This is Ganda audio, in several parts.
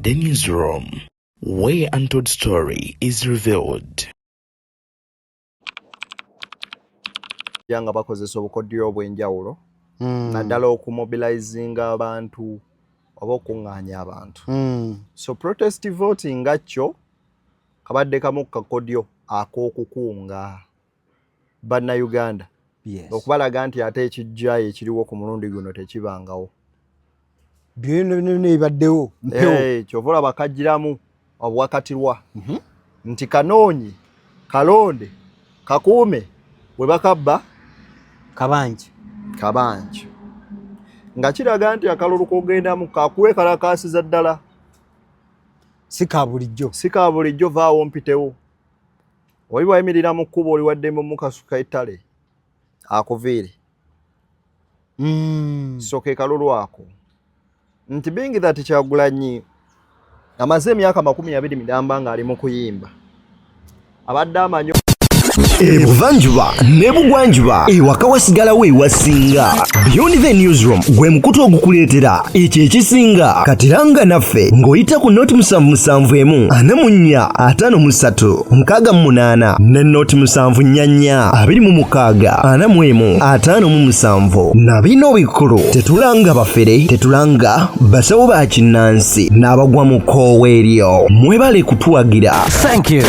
The Newsroom, where untold story is revealed. Nga bakozesa obukodyo obw'enjawulo naddala okumobilizinga abantu oba okuŋŋaanya abantu. So protest voting nga kyo kabadde kamu kakodyo ak'okukunga bannayuganda okubalaga nti ate ekijjayo ekiriwo ku mulundi guno tekibangawo. Byonna ebaddewo kyova olaba kajjiramu obwakatirwa nti kanoonyi kalonde kakuume bwe bakabba kabanja nga kiraga nti akalulu kogendamu kakuwekalakasiza ddala si ka bulijjo vaawo mpitewo oli bwayimirira mu kkubo oli waddembe mukasuka ettale akuviire so ke kalulu ako nti bingi that Kyagulanyi amaze emyaka 20 midamba nga ali mu kuyimba abadde amanyo Ebuvanjuba nebugwanjuba ewaka wasigalawo ewasinga. Beyond the Newsroom gwe mukutu ogukuleetera ekyo ekisinga katiranga naffe ng'oyita ku noti 771 44 53 ne noti 744 26 41 na bino bikulu tetulanga bafere tetulanga basawo ba kinnansi n'abagwa mu koowa eryo mwebale kutuwagira. Thank you.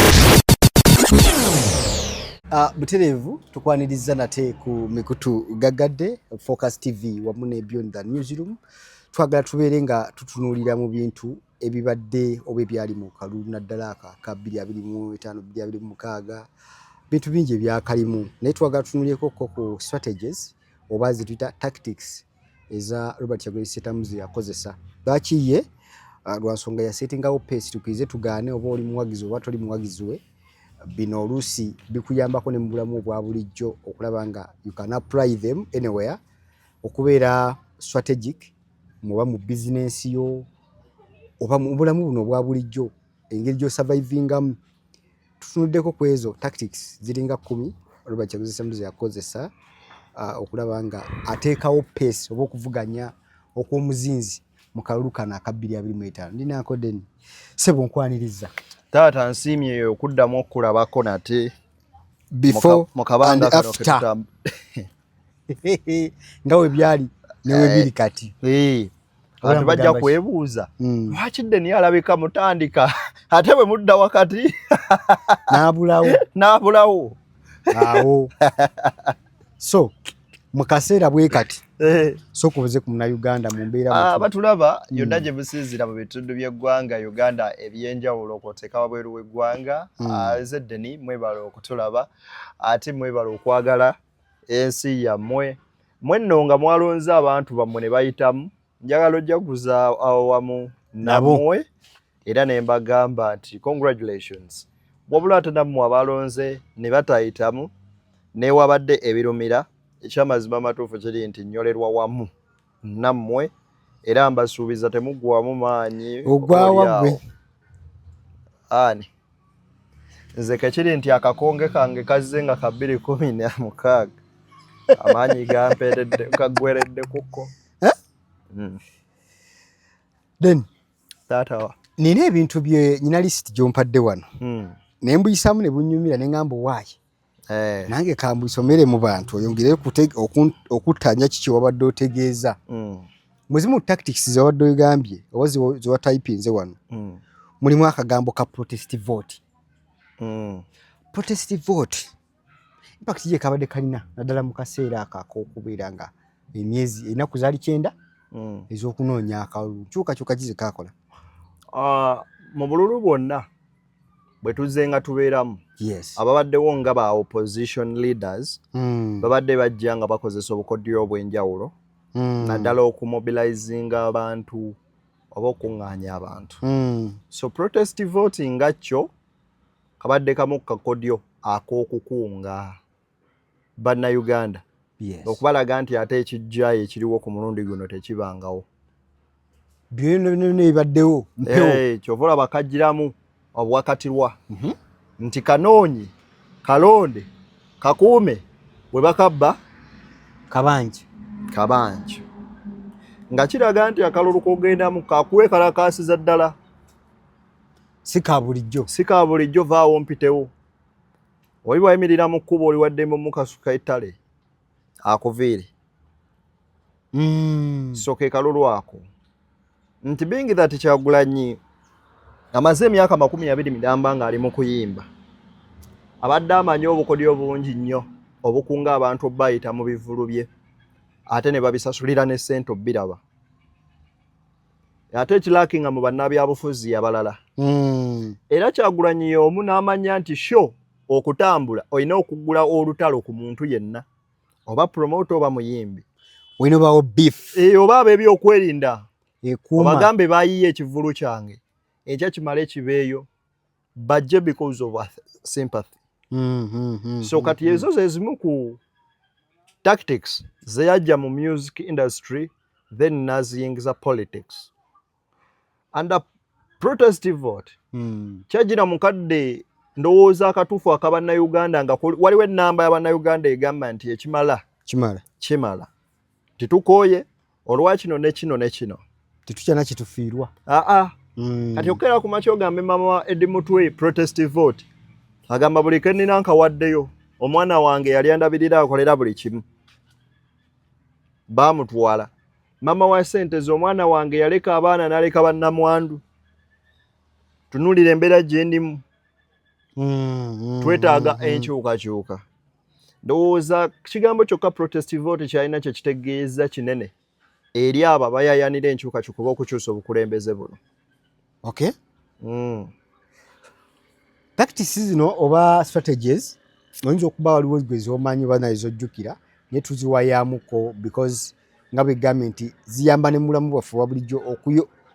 Buterevu tukwaniriza nate ku mikutu gagadde Focus TV wamu ne Beyond the Newsroom twagala tubeere nga tutunulira mu bintu ebibadde oba ebyali mu kalulu naddala ka 2025-2026 bintu bingi ebyakalimu naye twagala tutunulyeko ku strategies oba zituyita tactics eza Robert Kyagulanyi Ssentamuzi yakozesa lwakiye lwa nsonga ya settingawo pace tukirize tugaane oba oli muwagizi oba toli muwagizi we bino oluusi bikuyambako ne mu bulamu obwa bulijjo okulaba nga you can apply them anywhere okubeera strategic muba mu business yo oba mu bulamu buno obwa bulijjo engeri gyo survivingamu tutunuddeko ku ezo tactics ziringa 10 Robert Kyagulanyi Ssentamuzi yakozesa okulaba nga ateekawo pace oba okuvuganya okw'omuzinzi mu kalulu kano aka 2025 ndinaako deni sebo nkwaniriza taata nsiimye okuddamu okulabako nate before and after nga we byali ne we biri kati abantu bajja kwebuuza lwaki Deni alabika mutandika ate bwe mudda wakati n'abulawo awo so mu kaseera bwe kati so kubuze ku Munnayuganda mu mbeera batulaba yonna gye businzira mu bitundu by'eggwanga Uganda ebyenjawulo okwoteeka wabweru w'eggwanga Deni mwebala okutulaba ate mwebala okwagala ensi yammwe mwenno nga mwalonze abantu bammwe ne bayitamu njagala ojjaguza awamu nammwe era ne mbagamba nti congratulations wabula ate nammwe abalonze ne batayitamu newabadde ebirumira ekyamazima amatuufu kiri nti nnyolerwa wamu nammwe era mbasuubiza temuggwamu maanyi ogwawagwe ani nze kekiri nti akakonge kange kazze nga ka 2016 amaanyi gampeeredde kagweredde kuko then taatawa nina ebintu bye nyina list gyompadde wano ne mbuyisaamu ne bunnyumira ne ngamba waayi nange kambusomere mu bantu oyongere okuttanya kiki wabadde otegeeza muzimu tactics zawadde ogambye oba ziwa typinze wano mulimu akagambo ka protest vote protest vote impact ye kabadde kalina naddala mu kaseera ak'okubeera nga emyezi ennaku zaali 9 ez'okunoonya akalulu kyukakyuka kize kakola mu bululu bwonna bwe tuzze nga tubeeramu ababaddewo nga ba opposition leaders babadde bajja nga bakozesa obukodyo obw'enjawulo naddala okumobilizinga abantu oba okuŋŋaanya abantu so protest voting nga kyo kabadde kamu kakodyo ak'okukunga bannayuganda okubalaga nti ate ekijjayo ekiriwo ku mulundi guno tekibangawo. Byonna ebaddewo kyova olaba kajjiramu obwakatirwa nti kanoonyi kalonde kakuume bwe bakabba kabanja nga kiraga nti akalulu kogendamu kakuwekalakasiza ddala sika bulijjo vaawo mpitewo oli wayimirira mu kkubo oli waddembe mukasuka ettale akuviire so ke kalulu ako nti being that Kyagulanyi amaze emyaka 20 midamba nga ali mu kuyimba abadde amanyi obukodyo bungi nnyo obukunga abantu bayita mu bivulu bye ate ne babisasulira ne ssente biraba ate ekirakinga mu bannabyabufuzi abalala era Kyagulanyi omu n'amanya nti sho okutambula olina okugula olutalo ku muntu yenna oba promoter oba muyimbi olina obawo beef oba ab'ebyokwerinda obagambe bayiye ekivulu kyange ekya kimale kibeeyo bajje because of sympathy so kati ezo ze zimu ku tactics zeyajja mu music industry then naziyingiza politics and a protestive vote kyajira mukadde ndowooza akatuufu akabannayuganda nga waliwo ennamba y'abannayuganda egamba nti kimala titukooye olwa kino ne kino ne kino titukyana kitufiirwa kati okera ku makya ogambe mama wa Eddie Mutwe protestive vote agamba buli kenina nkawaddeyo omwana wange yali andabirira akolera buli kimu baamutwala mama wa sente z'omwana wange yaleka abaana n'aleka bannamwandu tunulira embeera gye ndimu twetaaga enkyukakyuka ndowooza kigambo kyokka protestive vote kyalina kye kitegeeza kinene eri abo abayayanira enkyukakyuka oba okukyusa obukulembeze buno tactics zino oba strategies oyinza okuba waliwo gwe z'omanyi oba naye z'ojjukira naye tuziwayamuko because nga bwegambye nti ziyamba ne mulamu bwaffe wa bulijjo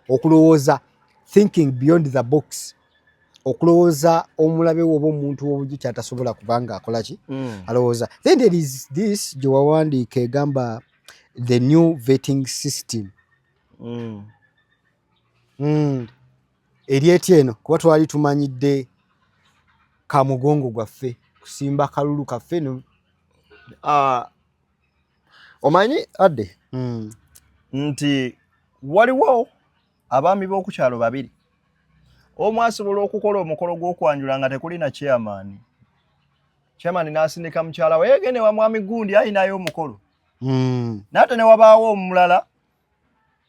okulowooza thinking beyond the box okulowooza omulabe oba omuntu w'obulijjo kyatasobola kubanga akola ki alowooza then there is this gye wawandiika egamba the new vetting system eryeti eno kuba twali tumanyidde kamugongo gwaffe kusimba kalulu kaffe omanyi adde nti waliwo abaami b'okukyalo babiri omu asobola okukola omukolo gw'okwanjula nga tekulina chairman n'asindika mukyala we yegende wa mwami gundi ayinayo omukolo n'ate ne wabaawo omulala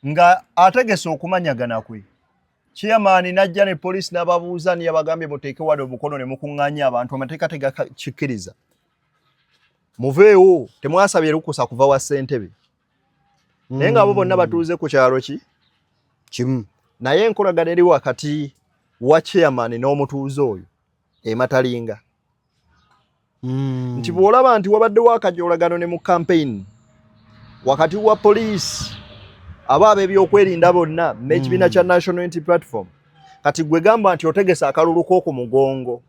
nga ategese okumanyagana kwe chairman n'ajja ne poliisi n'ababuuza niye bagambye muteeke wadde omukono ne mukuŋŋaanya abantu amateeka tegakikkiriza muveewo temwasabye lukusa kuva wa ssentebe naye nga abo bonna batuuze ku kyalo kimu naye enkolagana eri wakati wa chairman n'omutuuze oyo ematalinga nti bw'olaba nti wabaddewo akajoolagano ne mu campaign wakati wa poliisi aba ab'ebyokwerinda bonna n'ekibiina kya National Unity Platform kati gwe gamba nti otegesa akalulu k'oku mugongo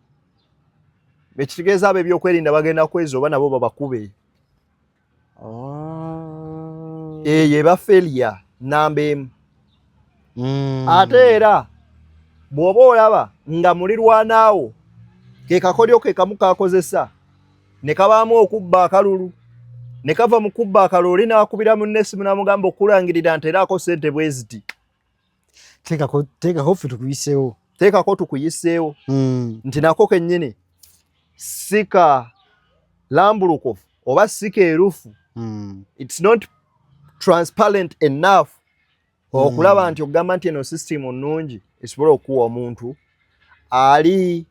ekitegeeza ab'ebyokwerinda bagenda kweza oba nabo babakube eyo eba failure namba emu ate era bw'oba olaba nga mulirwanaawo ke kakolyo ke kamu kakozesa ne kabaamu okubba akalulu ne kava mu kubba akalulu oli n'akubira munne essimu n'amugamba okulangirira nti eraako ssente bwe ziti teekako ffe tukuyiseewo teekako tukuyiseewo nti nako kennyini sika lambulukufu oba sika erufu it's not transparent enough okulaba nti okugamba nti eno system nnungi esobola okuwa omuntu ali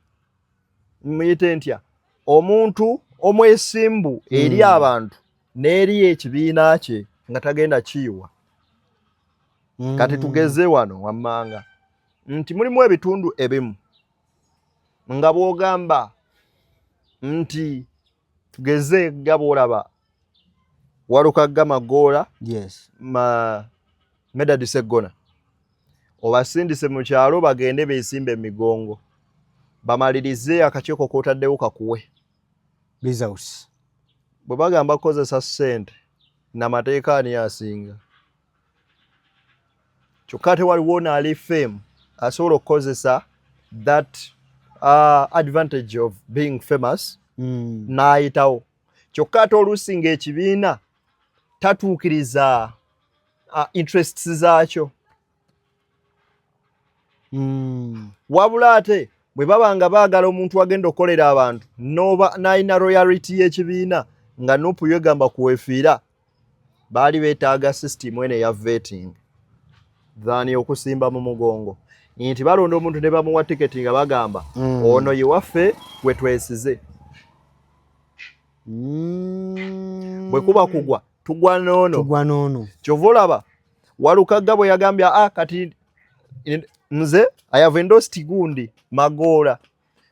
muyite ntya omuntu omwesimbu eri abantu n'eri ekibiina kye nga tagenda kiyiwa kati tugeze wano wammanga nti mulimu ebitundu ebimu nga bw'ogamba nti tugeze nga bw'olaba Walukagga Magoola Medadi Sseggona obasindise mu kyalo bagende beesimbe emigongo bamalirize akakiiko kootaddewo kakuwe results bwe bagamba kukozesa ssente n'amateeka ani asinga kyokka ate waliwo n'ali fame asobola okukozesa that advantage of being famous n'ayitawo kyokka ate oluusi ng'ekibiina tatuukiriza interests zaakyo wabula ate bwe babanga baagala omuntu agenda okolera abantu noba naina royalty y'ekibiina nga Nuupu yegamba kuwefiira baali beetaaga system ene ya vetting than okusimba mu mugongo nti balonda omuntu ne bamuwa tiketi nga bagamba ono ye waffe gwe twesize bwe kuba kugwa tugwa noono kyova olaba Walukagga bwe yagambya kati nze I have endorsed gundi Magoola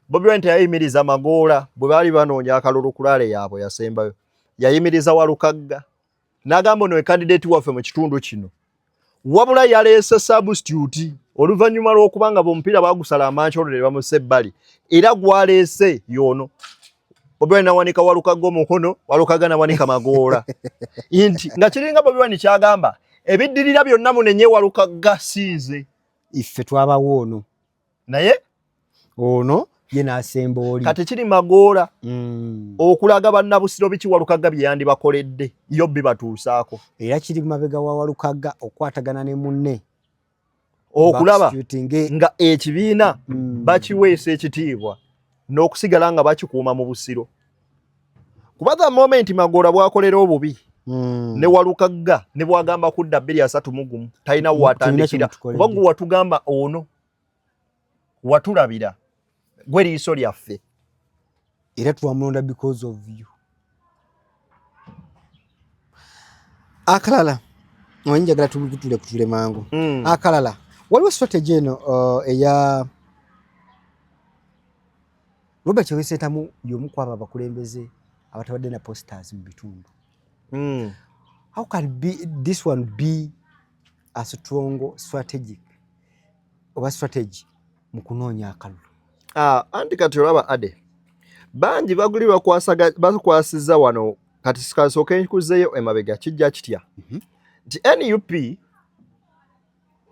Bobi Wine yayimiriza Magoola bwe baali banoonya akalulu kulale yaabwe yasembayo yayimiriza Walukagga n'agamba ono candidate waffe mu kitundu kino wabula yaleese substitute oluvannyuma lw'okubanga bomupiira baagusala amancholo ne bamussa ebbali era gwaleese yono Bobi Wine nawanika Walukagga omukono Walukagga nawanika Magoola nti nga kiringa Bobi Wine kyagamba ebiddirira byonna munenye Walukagga siize iffe twabawo ono naye ono ye n'asemba oli kati kiri Magoola okulaga bannabusiro biki Walukagga bye yandibakoledde yo bibatuusaako era kiri mabega wa Walukagga okwatagana ne munne okulaba nga ekibiina bakiweesa ekitiibwa n'okusigala nga bakikuuma mu busiro kuba the moment Magoola bwakolera obubi ne Walukagga ne bwagamba kudda 231 talina watandikira kuba gwe watugamba ono watulabira gwe liiso lyaffe era twamulonda because of you akalala onjagala kutule mangu akalala waliwo strategy eno eya Robert Kyagulanyi y'omu kwabo abakulembeze abatabadde na posters mu bitundu how can this one be a strong strategic strategy mu kunoonya akalulu anti kati olaba ade bangi baguli bakwasiza wano kati sikasooka nkuzeeyo emabega kijja kitya nti NUP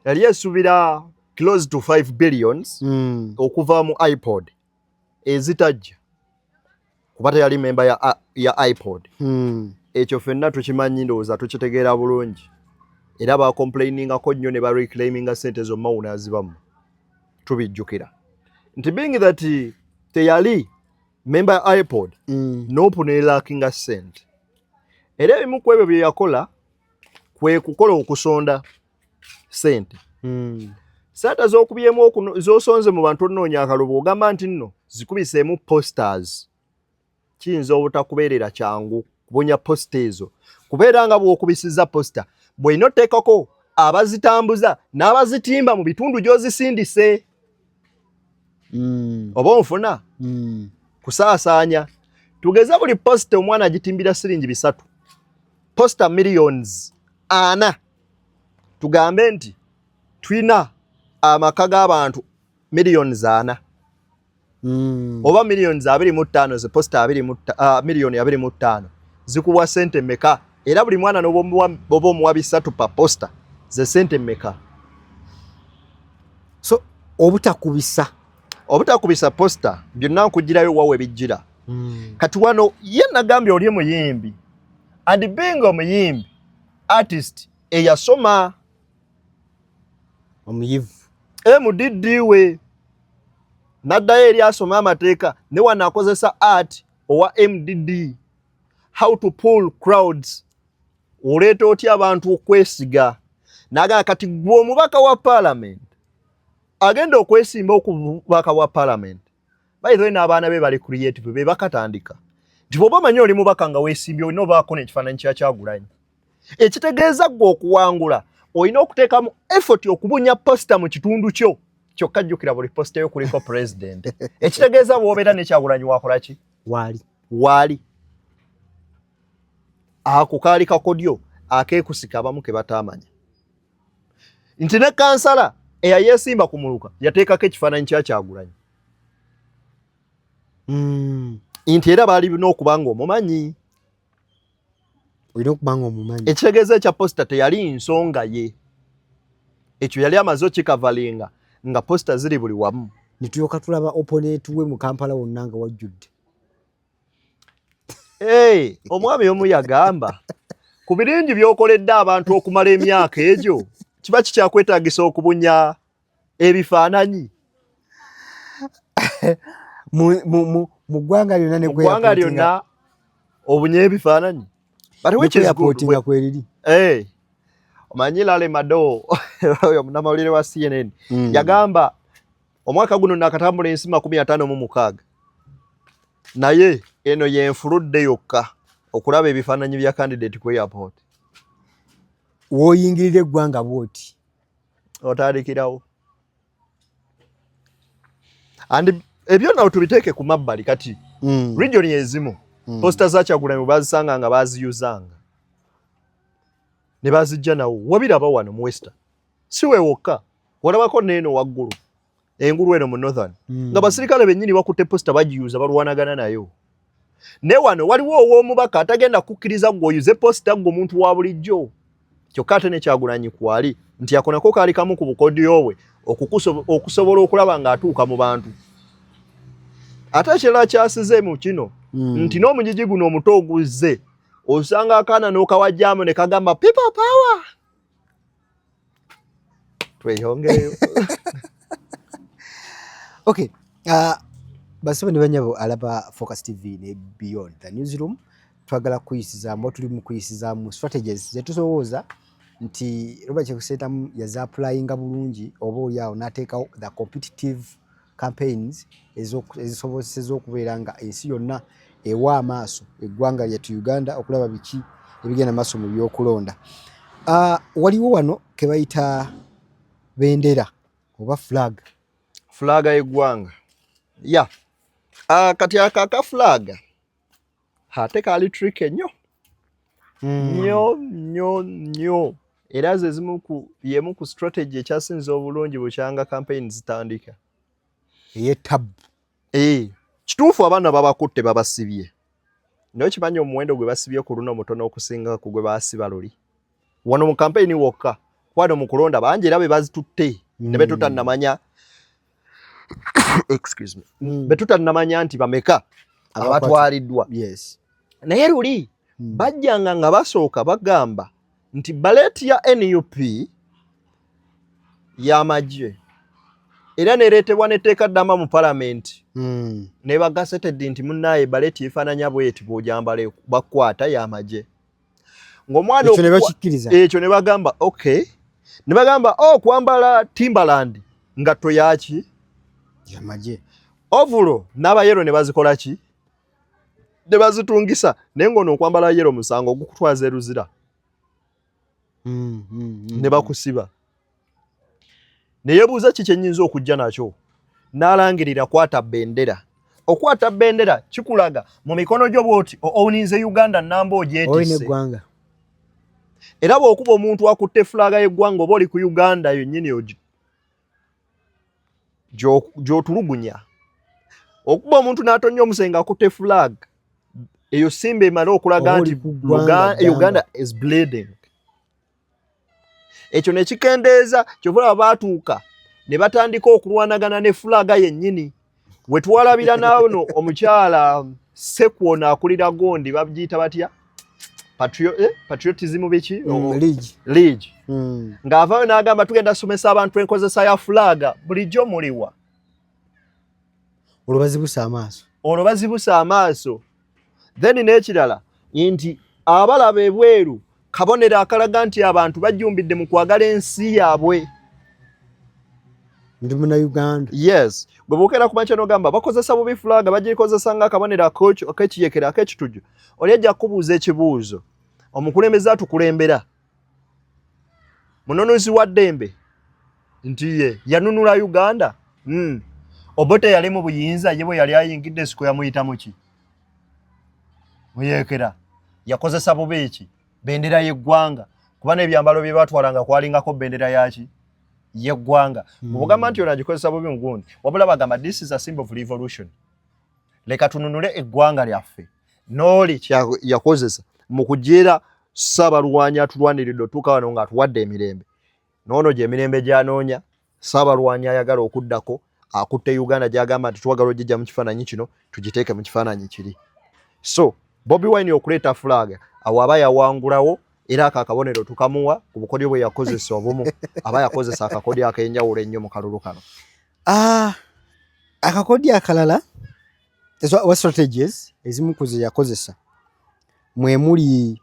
yali esuubira close to 5 billions okuva mu iPod ezitajja kuba teyali memba ya iPod ekyo ffenna tukimanyi ndowooza tukitegeera bulungi era bacomplainingako nnyo ne bareclaiminga sente zomma wunazibamu tubijjukira nti being that teyali memba ya iPod Nuupu ne lackinga sente era ebimu ku ebyo bye yakola kwe kukola okusonda sente sente z'okubyemu z'osonze mu bantu onoonya akalulu ogamba nti nno zikubiseemu posters kiyinza obutakubeerera kyangu kubonya posta ezo kubeera nga bw'okubisiza posta bw'olina oteekako abazitambuza n'abazitimba mu bitundu gy'ozisindise oba onfuna kusaasaanya tugeze buli posta omwana agitimbira siringi 3 posta millions 4 tugambe nti tulina amaka g'abantu millions 4 oba millions 25 ze posta millioni 25 zikuwa sente meka era buli mwana n'oba omuwa 3 pa posta ze sente meka so obutakubisa posta byonna nkugirayo wawe bijjira kati wano ye nagambye oli muyimbi and being omuyimbi artist eyasoma omuyivu mudiddiwe naddayo eri asoma amateeka ne wano akozesa art owa MDD how to pull crowds oleeta otya abantu okwesiga naga kati gwe omubaka wa parliament agenda okwesimba okubaka wa parliament by the way n'abaana be bali creative be bakatandika nti bw'oba manyi oli mubaka nga weesimbye olina obaako n'ekifaananyi kya Kyagulanyi ekitegeeza gwe okuwangula olina okuteekamu effort okubunya posta mu kitundu kyo kyokka jjukira buli posta yo kuliko president ekitegeeza bw'obeera ne Kyagulanyi wakola ki waali ako kaali kakodyo akeekusika abamu ke bataamanya nti ne kansala eyayeesimba ku muluka yateekako ekifaananyi kya Kyagulanyi nti era baali n'okubanga omumanyi ekitegeeza ekya posta teyali nsonga ye ekyo yali amaze okikavalinga nga posta ziri buli wamu nitulyoka tulaba opponent we mu Kampala wonna nga wajjudde omwami omu yagamba ku birungi by'okoledde abantu okumala emyaka egyo kiba kikyakwetaagisa okubunya ebifaananyi mu ggwanga lyonna ne ggwanga lyonna obunye ebifaananyi kweyapotinga kweriri. Omanyi Lale Mado oyo munnamawulire wa CNN yagamba omwaka guno nakatambula ensi 56 naye eno yenfuludde yokka okulaba ebifaananyi bya candidate ku airport. Wooyingirira eggwanga bwoti otandikirawo and ebyo nawo tubiteeke ku mabbali kati region ezimu posta za Kyagulanyi bazisanga nga baziyuzanga ne bazijja nawo wabiraba wano mu Western si wewokka walabako neeno waggulu engulu eno mu Northern nga basirikale bennyini bakutte posta bagiyuza balwanagana nayo. Ne wano waliwo ow'omubaka atagenda kukkiriza ng'oyuze posta ng'omuntu wa bulijjo kyokka ate ne Kyagulanyi kwali nti akonako kaali kamu ku bukodiyo bwe okusobola okulaba ng'atuuka mu bantu. Ate ekirala kyasize mu kino nti n'omujiji guno omuto oguzze osanga akaana n'okawajjaamu ne kagamba people power. Tweyongeyo. Okay. Basaba ne banyabo alaba Focus TV ne Beyond the Newsroom twagala kuyisizaamu tuli mu kuyisizaamu strategies zetusobooza nti Robert Kyagulanyi yaza applyinga bulungi oba oli awo n'ateekawo the competitive campaigns ezisobozeseza okubeera nga ensi yonna ewa amaaso eggwanga lyattu Uganda okulaba biki ebigenda maaso mu byokulonda. Waliwo wano ke bayita bendera oba flag y'eggwanga. Kati aka flag ate kaali trick ennyo nnyo era ze yemu ku strategy ekyasinza obulungi bukyanga campaign zitandika ey'ettabu. Kituufu abaana babakutte babasibye naye kimanyi omuwendo gwe basibye ku luno mutono okusinga ku gwe baasiba luli wano mu campaign wokka wano mu kulonda bangi era be bazitutte ne betutannamanya excuse me betutannamanya nti bameka abatwaliddwa. Naye luli bajjanga nga basooka bagamba nti baleti ya NUP y'amagye era neereetebwa n'etteeka ddama mu palamenti ne bagasetedde nti munnaaye baleti efaananya bweti bw'ojambala bakwata y'amagye ng'omwana ekyo ne bagamba okay ne bagamba kwambala Timberland ngatto yaki y'amagye ovulo n'abayero ne bazikola ki ne bazitungisa naye ng'ono okwambala yero musango ogukutwaza eruzira ne bakusiba. Neyebuuza ki kyennyinza okujja nakyo n'alangirira kwata bendera. Okwata bendera kikulaga mu mikono gyo bw'oti owuninze Uganda namba ogyetisse era bw'okuba omuntu akutte fulaga y'eggwanga oba oli ku Uganda yennyini gy'otulugunya. Okuba omuntu n'atonnya omusenga akutte fulaga eyo simba emala okulaga nti Uganda is bleeding. Ekyo ne kikendeeza kyovula baatuuka ne batandika okulwanagana ne fulaga yennyini we twalabira naano omukyala Sekwona akulira Gondi babiyita batya patriotism biki League ng'avaayo n'agamba tugenda somesa abantu enkozesa ya fulaga bulijjo muliwa olwo bazibusa amaaso. Then n'ekirala nti abalaba ebweru kabonero akalaga nti abantu bajjumbidde mu kwagala ensi yaabwe. Ndi muna Uganda. Yes. Gwe bookera ku makya n'ogamba bakozesa bubi fulaga bagikozesa nga akabonero ak'ekiyekera ak'ekitujju. Oli ajja kubuuza ekibuuzo. Omukulembeze atukulembera. Munonozi wa ddembe nti ye yanunula Uganda. Obote yali mu buyinza ye bwe yali ayingidde siku yamuyitamu ki? Muyekera. Yakozesa bubi eki? Bendera y'eggwanga. Kuba n'ebyambalo bye batwalanga kwalingako bendera yaki? Y'eggwanga. Bw'ogamba nti onagikozesa bubi mu gundi. Wabula bagamba this is a symbol of revolution. Leka tununule eggwanga lyaffe. N'oli yakozesa mu kujeera Ssaabalwanyi atulwaniridde otuuka wano ng'atuwadde emirembe. N'ono gy'emirembe gy'anoonya Ssaabalwanyi ayagala okuddako akutte Uganda gy'agamba nti twagala ogijja mu kifaananyi kino tugiteeke mu kifaananyi kiri. So Bobi Wine okuleeta fulaga awo aba yawangulawo era akakabonero tukamuwa ku bukodyo bwe yakozesa obumu aba yakozesa akakodyo ak'enjawulo ennyo mu kalulu kano. Akakodyo akalala wa strategies ezimu ku ze yakozesa mwe muli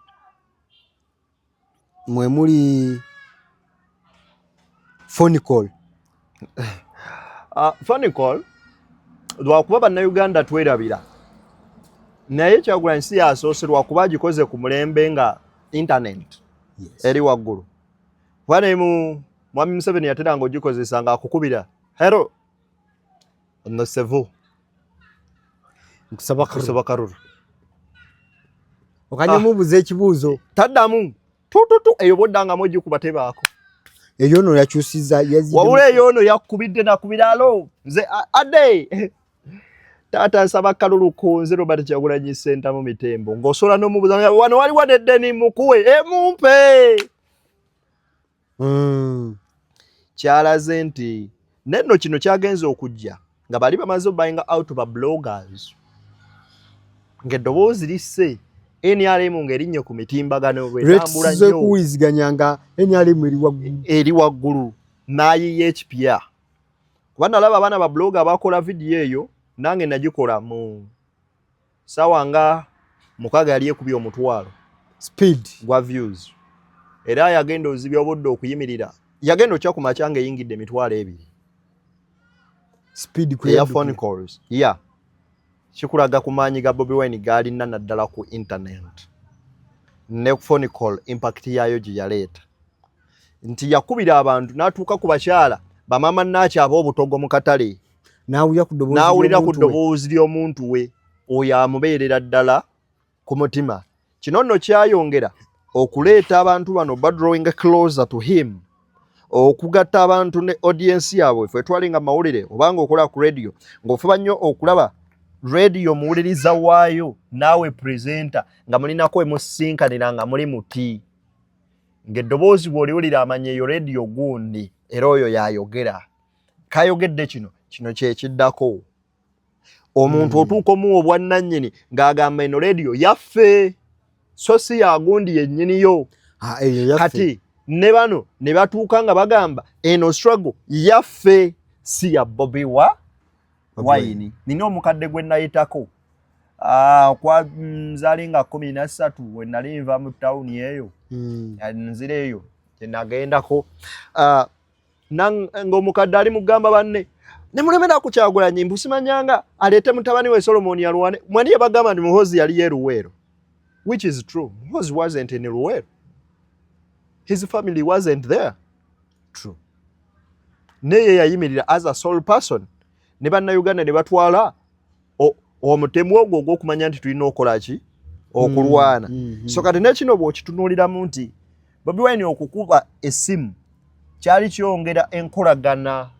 phone call. Phone call lwakuba bannayuganda twerabira naye Kyagulanyi si yasoose lwakuba agikoze ku mulembe nga internet eri waggulu. Wane Mwami Museveni yateranga ogikozesa nga akukubira hello no sevu nkusaba karuru okanyamubuza ekibuuzo taddamu tututu eyo boddangamu ogikuba tebaako. Eyo no yakyusiza wabula eyo ono yakubidde nakubira alo nze ade taata nsaba kalulu ku nze Robert Kyagulanyi Center mu Mitembo ng'osobola n'omubuuza wano wali wadeddeni mukuwe mumpe. Kyalaze nti nenno kino kyagenza okujja nga bali bamaze buying out ba bloggers ng'eddoboozi lisse NRM ng'erinnye ku mitimbagano bwetambula nnyo kuwuliziganyanga NRM eri waggulu n'ayiye ekipya kuba nalaba abaana ba blogger bakola vidiyo eyo nange nagikola mu sawa nga mukaga yali ekubye omutwalo speed gwa views era yagenda ozibya obudde okuyimirira yagenda okya ku makyanga eyingidde emitwalo ebiri speed ya phone calls kikulaga ku maanyi ga Bobi Wine gaalina naddala ku internet ne phone call impact yayo gye yaleeta nti yakubira abantu n'atuuka ku bakyala bamama nnakyaba obutogo mu katale n'awulira ku ddoboozi ly'omuntu we oyo amubeerera ddala ku mutima. Kino nno kyayongera okuleeta abantu bano drawing closer to him okugatta abantu ne audience yaabwe ffe twalinga mawulire obanga okola ku radio ng'ofuba nnyo okulaba radio muwuliriza waayo naawe presenter nga mulinako emusinkanira nga muli muti ng'eddoboozi bw'oliwulira amanya eyo radio gundi era oyo yayogera kayogedde kino kyekiddako omuntu otuuka omuwa obwannannyini ng'agamba eno radio yaffe so si yagundi yennyini yo kati ne bano ne batuuka nga bagamba eno struggle yaffe si ya Bobi Wine. Nina omukadde gwe nayitako kwa nzali nga 13 we nali nva mu tawuni eyo nzire eyo kye nagendako ng'omukadde ali mugamba banne ne mulemera ku Kyagulanyi mbusimanyanga aleete mutabani we Solomon yalwane mwani yabagamba ndi Muhoozi yali ye Luweero, which is true. Muhoozi wasn't in Luweero. His family wasn't there. True. Neye yayimirira as a sole person ne bannayuganda ne batwala omutemu ogwo ogw'okumanya nti tulina okola ki okulwana. So kati nekino bw'okitunuuliramu nti Bobi Wine okukuba essimu kyali kyongera enkolagana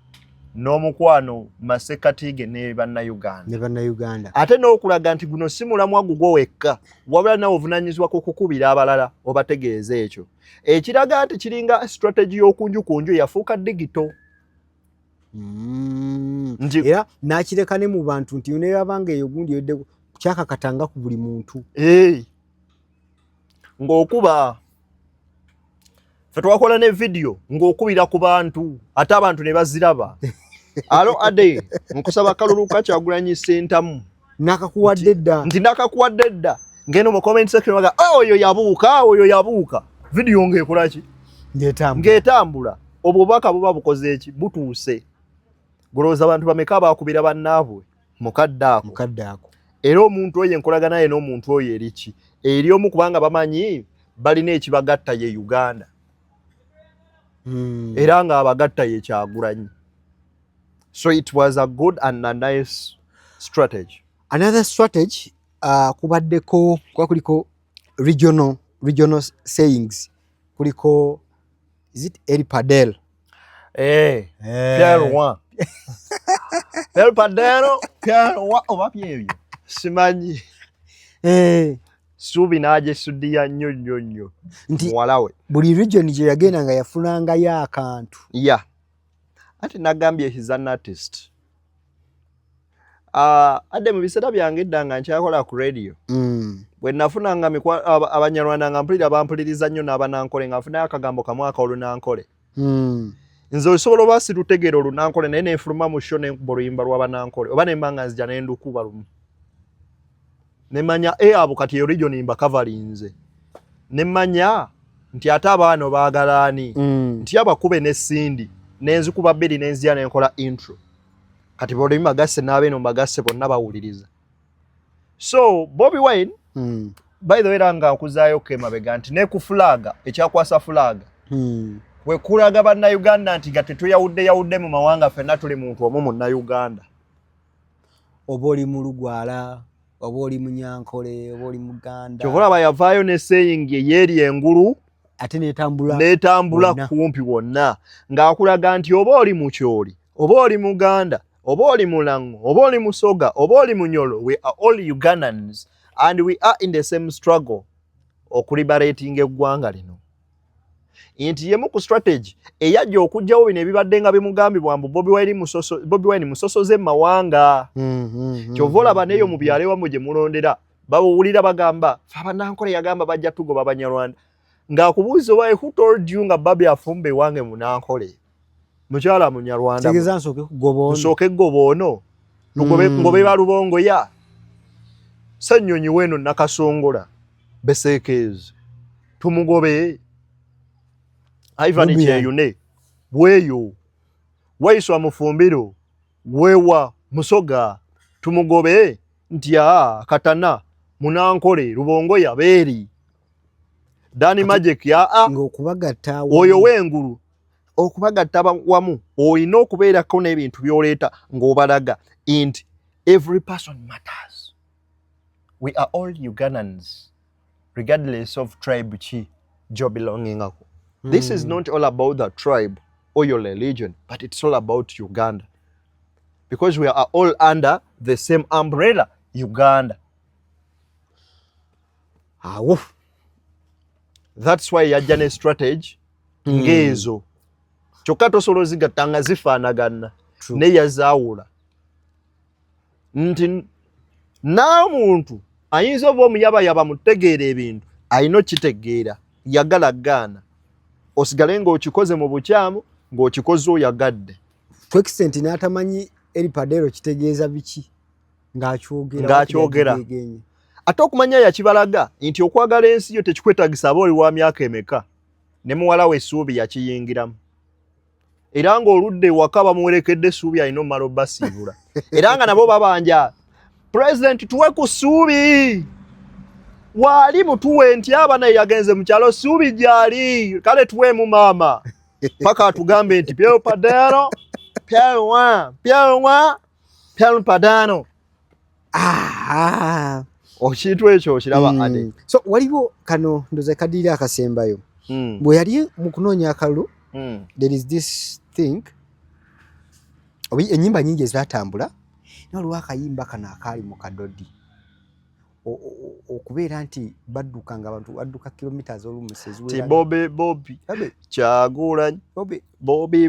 n'omukwano masekatiige ne bannayuganda ate n'okulaga nti guno si mulamwa gugwo wekka wabula nawe ovunaanyizibwa ku kukubira abalala obategeeza ekyo ekiraga nti kiringa strategy y'okunjukunju yafuuka digito. Era n'akireka ne mu bantu nti ne yabanga eyo gundi yodde kyakakatanga ku buli muntu ng'okuba ffe twakola ne video ng'okubira ku bantu ate abantu ne baziraba alo ade nkusaba kalulu ka Kyagulanyi Center nakakuwadde dda nti nakakuwadde dda ngeno mu comment section waga oyo yabuuka video ng'ekola ki ng'etambula obubaka buba bukoze eki butuuse golooza abantu bameka baakubira bannaabwe mukadde ako era omuntu oyo enkolagana ye n'omuntu oyo eriki eri omu kubanga bamanyi balina ekibagatta ye Uganda era nga abagatta ye Kyagulanyi. So it was a good and a nice strategy. Another strategy kubaddeko kuliko regional sayings kuliko is it El Padel Pierre One El Padero Pierre One oba Pierre simanyi subi naje sudia nnyo nti walawe buli region gye yagenda nga yafunangayo akantu ate nagambye he's an artist Adde mu biseera byange eddanga nkyakola ku radio. Bwe nafunanga Abanyarwanda nga mpulira bampuliriza nnyo n'Abanankole nga nfunayo akagambo kamu ak'Olunankole. Nze osobola oba sirutegeera Olunankole naye ne nfuluma mu show ne nkuba oluyimba lw'Abanankole oba ne mba nga nzija ne ndukuba lumu. Ne manya abo kati region mba kavalinze. Ne manya nti ate abaana baagala ani nti abakube ne Sindi n'enzikuba bbiri n'enzija ne nkola intro. Kati bolimi magasse n'abeeno magasse bonna bawuliriza. So Bobby Wine by the way ranga nkuzaayo kemabega nti ne ku flaga ekyakwasa flaga we kulaga banna Uganda nti yawudde mu mawanga fenna tuli muntu omu munna Uganda. Oba oli mu Lugwala, oba oli mu Nyankole, oba oli mu Ganda. Kyokola yavaayo ne saying yeeri engulu ate n'etambula kumpi wonna ng'akulaga nti oba oli mu Kyoli, oba oli mu Ganda, oba oli mu Lango, oba oli mu Soga, oba oli mu Nyolo, we are all Ugandans and we are in the same struggle okuliberating eggwanga lino. Inti yemu ku strategy eyajja okujjawo bino ebibadde nga bimugambibwa mbu Bobby Wine musosoze mawanga. Kyova olaba neyo mu byalo ewammwe gye mulondera bawulira bagamba Abanankole yagamba bajja tugoba Abanyarwanda ng'akubuuza oba who told you nga Bobby afumbe wange Munankole mukyala Munyarwanda tegeza nsooke gobono ngobe balubongo ya Ssennyonyi weno Nakasongola Beseekezi tumugobe Ivan Kyeyune bweyo Waiswa Mufumbiro wewa Musoga tumugobe nti Katana Munankole Lubongo ya Beeri Dani Magic ya ng'okubagatta oyo w'engulu okubagatta wamu olina okubeerako n'ebintu by'oleeta ng'obalaga nti every person matters. We are all Ugandans regardless of tribe chi jo belonging ako. This is not all about the tribe or your religion, but it's all about Uganda. Because we are all under the same umbrella, Uganda. That's why yajja ne strategy ngezo. Kyokka tosobola zigattanga zifaanagana ne yazaawula. Nti n'omuntu ayinza oba omuyabayaba mutegeera ebintu ayina okitegeera yagala gaana. Osigale ng'okikoze mu bukyamu ng'okikoze oyagadde. Twexent n'atamanyi Eripadero kitegeeza biki ng'akyogera. Ate okumanya yakibalaga nti okwagala ensi yo tekikwetagisa aba oli wa myaka emeka ne muwala we Ssuubi yakiyingiramu. Era ng'oludde ewaka bamuwerekedde Ssuubi alina omumala obbasiibula. Era nga nabo babanja President tuwe ku Ssuubi wali mutuwe nti abana yagenze mu kyalo Ssuubi gyali kale tuweemu maama paka atugambe nti Piero Padano Piero Padano okintu ekyo okiraba ade. So waliwo kano ndoza kadiri akasembayo bwe yali mu kunoonya akalulu there is this thing ennyimba nyingi ezatambula n'olwa akayimba kano akaali mu kadodi okubeera nti badduka nga abantu badduka kilometers olumusezi ti Bobby Kyagulanyi Bobby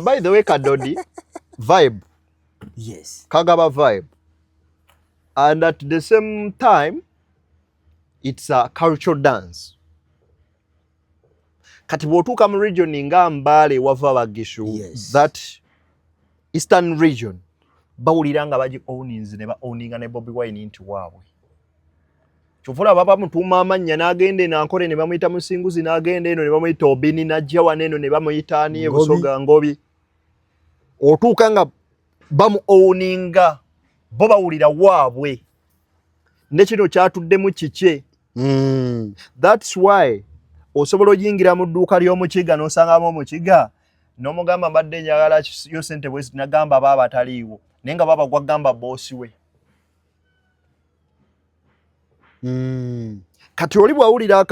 by the way kadodi vibe, yes, kagaba vibe, and at the same time it's a cultural dance. Kati bw'otuuka mu region nga Mbale wava Bagishu, yes, that eastern region bawulira nga bagi ownings ne ba owninga ne Bobby Wine nti waabwe kyovula baba mutuuma amannya n'agenda Nankole ne bamuyita Musinguzi n'agenda eno ne bamuyita Obini n'ajja wano eno ne bamuyita ani Busoga Ngobi. Otuuka nga bamu owninga bo bawulira waabwe ne kino kyatuddemu kike. That's why osobola oyingira mu dduuka ly'omukiga n'osangamu omukiga n'omugamba mbadde njagala yo ssente bwezi nagamba baba taliiwo naye nga baba gwagamba boosi we. Kati oli bwawulira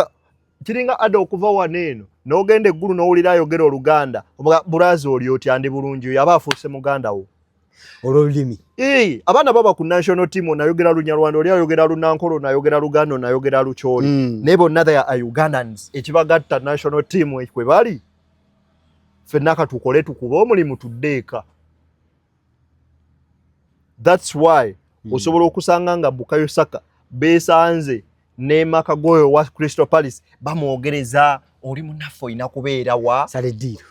kiringa ada okuva wano eno n'ogenda eggulu n'owulira ayogera Oluganda bulaazi oli oti andi bulungi oyo aba afuuse muganda wo olw'olulimi. Abaana baba ku national team onayogera Lunyarwanda oli ayogera Lunankole onayogera Luganda onayogera Lukyoli naye bonna they are Ugandans. Ekibagatta national team kwe bali ffenna katukole tukuba omulimu tuddeeka. That's why osobola okusanga nga Bukayo Saka besanze ne Makagoyo wa Crystal Palace bamwogereza oli munafo ina kubeera wa Salediro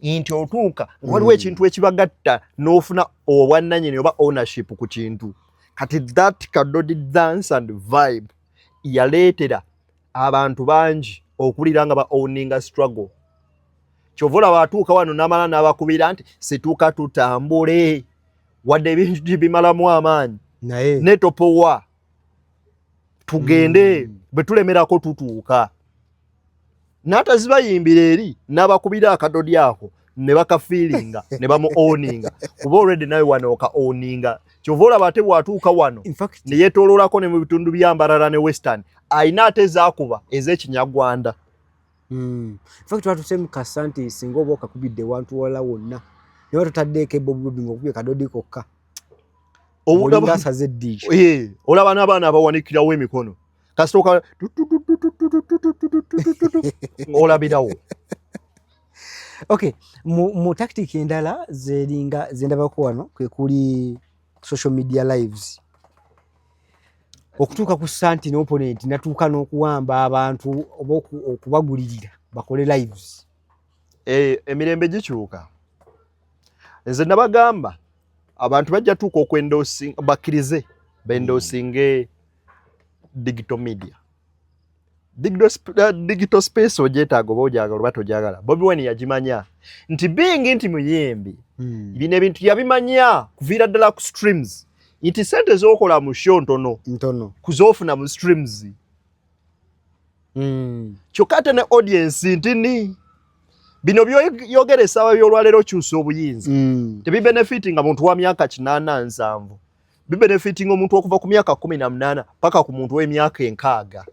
inti otuuka waliwo ekintu ekibagatta n'ofuna obwannannyini oba ownership ku kintu kati that kadodi dance and vibe yaleetera abantu bangi okulira nga ba owninga struggle kyovola batuuka wano n'amala n'abakubira nti situuka tutambule wadde ebintu bimalamu amaanyi naye netopowa tugende bwe tulemerako tutuuka n'atazibayimbira eri n'abakubira akadodi ako ne bakafiiringa ne bamu owninga kuba already nawe wano oka owninga kyova olaba ate bwatuuka wano ne yeetooloolako ne mu bitundu byambalala ne western ayina ate zaakuba ez'ekinyagwanda. Twatuse mukasa nti singa oba okakubidde wantu wala wonna naye tutaddeeko ebobubi ng'okubye kadodi kokka olinga asaze eddiiki olaba n'abaana abawanikirawo emikono kasitooka olabirawo. Okay, mu tactic endala zeringa zendabako wano kwe kuli social media lives okutuuka ku santi ne opponent natuuka n'okuwamba abantu oba okubagulirira bakole lives. Emirembe gikyuka nze nabagamba abantu bajja tuuka okwendosinga bakkirize bendosinge digital media digital space ogyetaaga oba ogyagala oba togyagala. Bobi Wine yagimanya nti bingi nti muyembi bino ebintu yabimanya kuviira ddala ku streams nti sente z'okola mu show ntono kuzoofuna mu streams kyokka ate ne audience ntini bino by'oyogera essaawa by'olwaleero kyusa obuyinza tebibenefitinga muntu wa myaka 87 bibenefitinga omuntu okuva ku myaka 18 paka ku muntu w'emyaka 60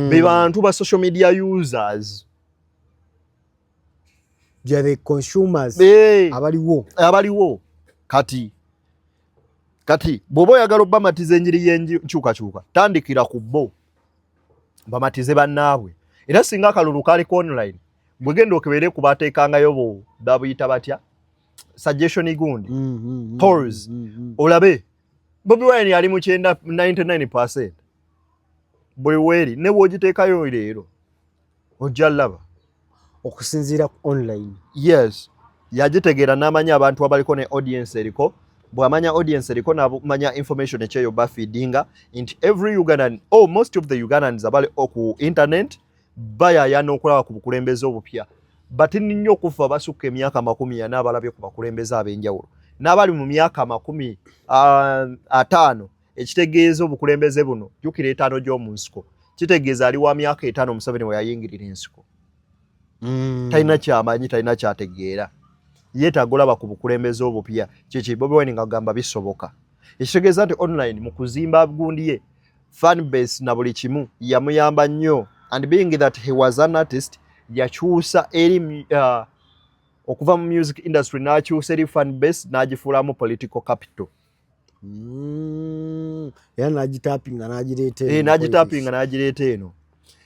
be bantu ba social media users the consumers abaliwo kati bw'oba oyagala obamatiza enjiri y'enkyukakyuka tandikira ku bo bamatize bannaabwe era singa akalulu kaliko online bwegenda okebere kubateekangayo bo babuyita batya suggestion gundi polls olabe Bobi Wine ali mu 99% buli weeri ne bw'ogiteekayo leero ojja laba okusinziira online. Yes, yagitegeera n'amanya abantu abaliko ne audience eriko bw'amanya audience eriko n'amanya information ekyeyo bafeedinga nti every Ugandan most of the Ugandans abali ku internet bayayana okulaba ku bukulembeze obupya batini nnyo okufa basukka emyaka 40 n'abalabye ku bakulembeze ab'enjawulo n'abali mu myaka 50 ekitegeeza obukulembeze buno jjukira 5 gy'omu nsiko kitegeeza ali wa myaka 5 Museveni we yayingirira ensiko talina kyamanyi talina kyategeera yeetaaga olaba ku bukulembeze obupya kyeki Bobi Wine ng'agamba bisoboka ekitegeeza nti online mu kuzimba gundi ye fan base na buli kimu yamuyamba nnyo and being that he was an artist yakyusa eri okuva mu music industry n'akyusa eri fan base n'agifuulamu political capital. Era n'agitapinga n'agireeta eno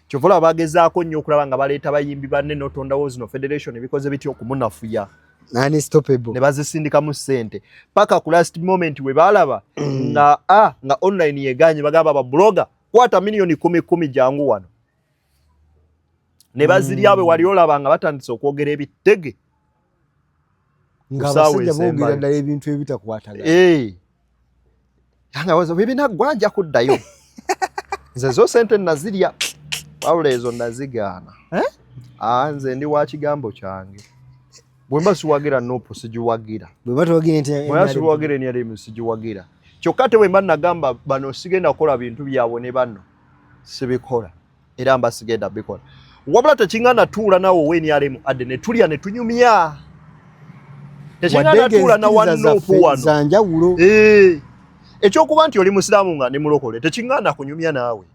kyovola bagezaako nnyo okulaba nga baleeta bayimbi banne n'otondawo zino federation ebikoze bityo okumunafuya unstoppable ne bazisindikamu ssente paka ku last moment we balaba nga online yeganye bagamba babloga kwata milioni 10 jangu wano ne bazirya bwe wali olaba nga batandise okwogera ebitege nga basajja boogera ddala ebintu ebitakwatagana yanga wazo bibina gwanja kuddayo nze zo sente nazirya wabula ezo nazigaana nze ndi wa kigambo kyange bwemba siwagira nopo sigiwagira siwagira enyalimu sigiwagira kyokka te wemba nagamba bano sigenda kukola bintu byabwe ne bano sibikola era mba sigenda bikola wabula tekingana tuula nawo wenyalimu adde ne tulya ne tunyumya tekingana tuula na wanopo wano ekyokuba nti oli musiraamu nga ne mulokole tekingana kunyumya naawe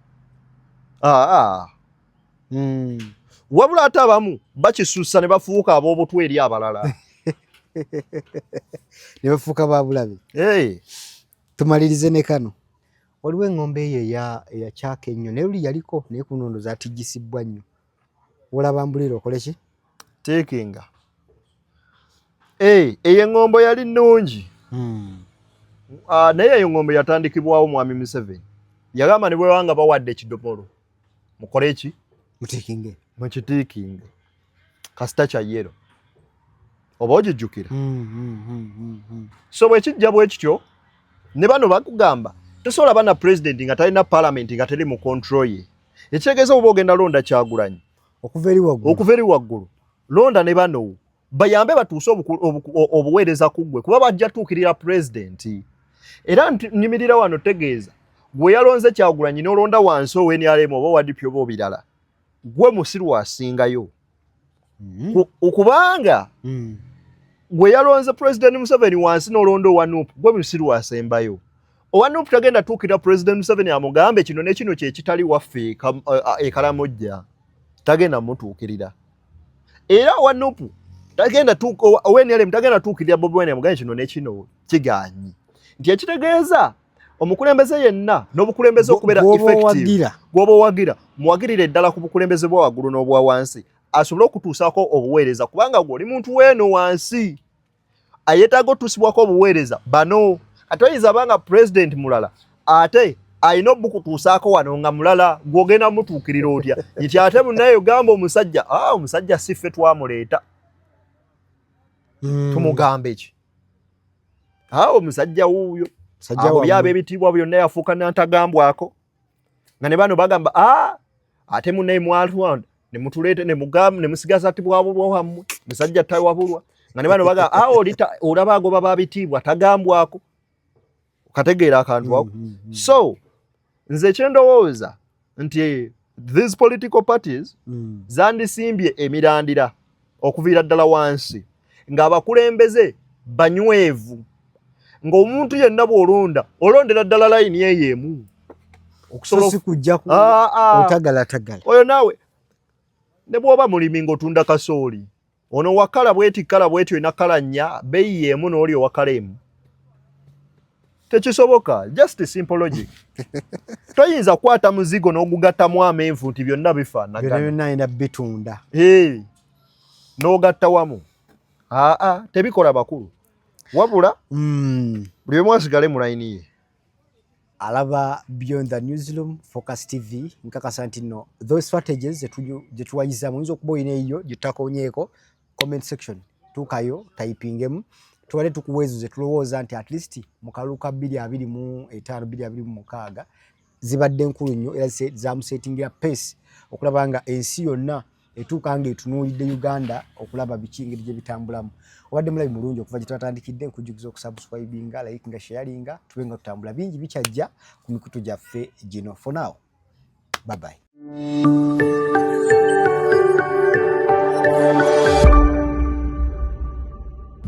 wabula ate abamu bakisuusa ne bafuuka ab'obutwa eri abalala ne bafuuka babulabe. Tumalirize ne kano waliwo eŋŋombe eyo eyakyaka ennyo naye oli yaliko naye ku nnono zaatigisibwa nnyo olaba mbulire okole ki teekinga eyo eŋŋombo yali nnungi naye eyo ngombe yatandikibwawo mwami Museveni yagamba ne bwewanga bawadde ekidomolo mukole eki mukitiikinge kasita kya yero oba ogijjukira so bwekijja bwe kityo ne bano bakugamba tosobola bana president nga talina parliament nga teri mu control ye ekitegeeza oba ogenda londa Kyagulanyi okuva eri waggulu londa ne bano bayambe batuuse obuweereza ku ggwe kuba bajja tuukirira president era nyimirira wano tegeeza gwe yalonze Kyagulanyi n'olonda wansi owenRM oba wadipyo oba obirala gwe musiru asingayo okubanga gwe yalonze president Museveni wansi n'olonda owanuupu gwe musiru asembayo owanuupu tagenda tuukira president Museveni amugambe kino ne kino kye kitali waffe ekalamojja tagenda mutuukirira era owanuupu tagenda owenRM tagenda tuukirira Bobi Wine amugambe kino ne kino kiganyi nti ekitegeeza omukulembeze yenna n'obukulembeze okubeera effective gwoba owagira muwagirire ddala ku bukulembeze bwa waggulu n'obwa wansi asobole okutuusaako obuweereza kubanga gw'oli muntu weeno wansi ayetaaga otuusibwako obuweereza bano ate oyinza banga president mulala ate ayina obukutuusaako wano nga mulala gw'ogenda mutuukirira otya nti ate munnayo gamba omusajja si ffe twamuleeta tumugambe ki omusajja wuuyo abo byaba ebitiibwa byonna yafuuka nantagambwako nga ne bano bagamba ate munnaye mwalwanda ne mutuleete ne musigaza ati bwabo bwammwe musajja tawabulwa nga ne bano bagamba olaba agoba babitiibwa tagambwako okategeera akantu ako so nze kyendowooza nti these political parties zandisimbye emirandira okuviira ddala wansi ng'abakulembeze banywevu ng'omuntu yenna bw'olonda olondera ddala layini eyeemu oyo naawe ne bw'oba mulimi ng'otunda kasooli ono wakala bweti kala bwetyo ena kala nnya beeyi yeemu n'oli owakala emu tekisoboka just simple logic toyinza kukwata muzigo n'ogugattamu amenvu nti byonna bifaanagana bitunda n'ogatta wamu tebikola bakulu wabula buli omu asigale mu layini ye alaba Beyond the Newsroom Focus TV nkakasa nti no those strategies gye tuwayizamu oyinza okuba oyina eyo gye tutakonyeeko comment section tuukayo typingemu tuwale tukuweezo ze tulowooza nti at least mu kalulu ka 2025 2026 zibadde nkulu nnyo era zamusetingira pace okulaba nga ensi yonna etuuka nga etunuulidde Uganda okulaba biki engeri gye bitambulamu obadde mulabi mulungi okuva gye twatandikidde nkujjukiza okusubscribinga likinga sharinga tube nga tutambula bingi bikyajja ku mikutu gyaffe gino for now bye bye.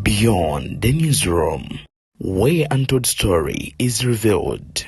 Beyond the Newsroom, where untold story is revealed.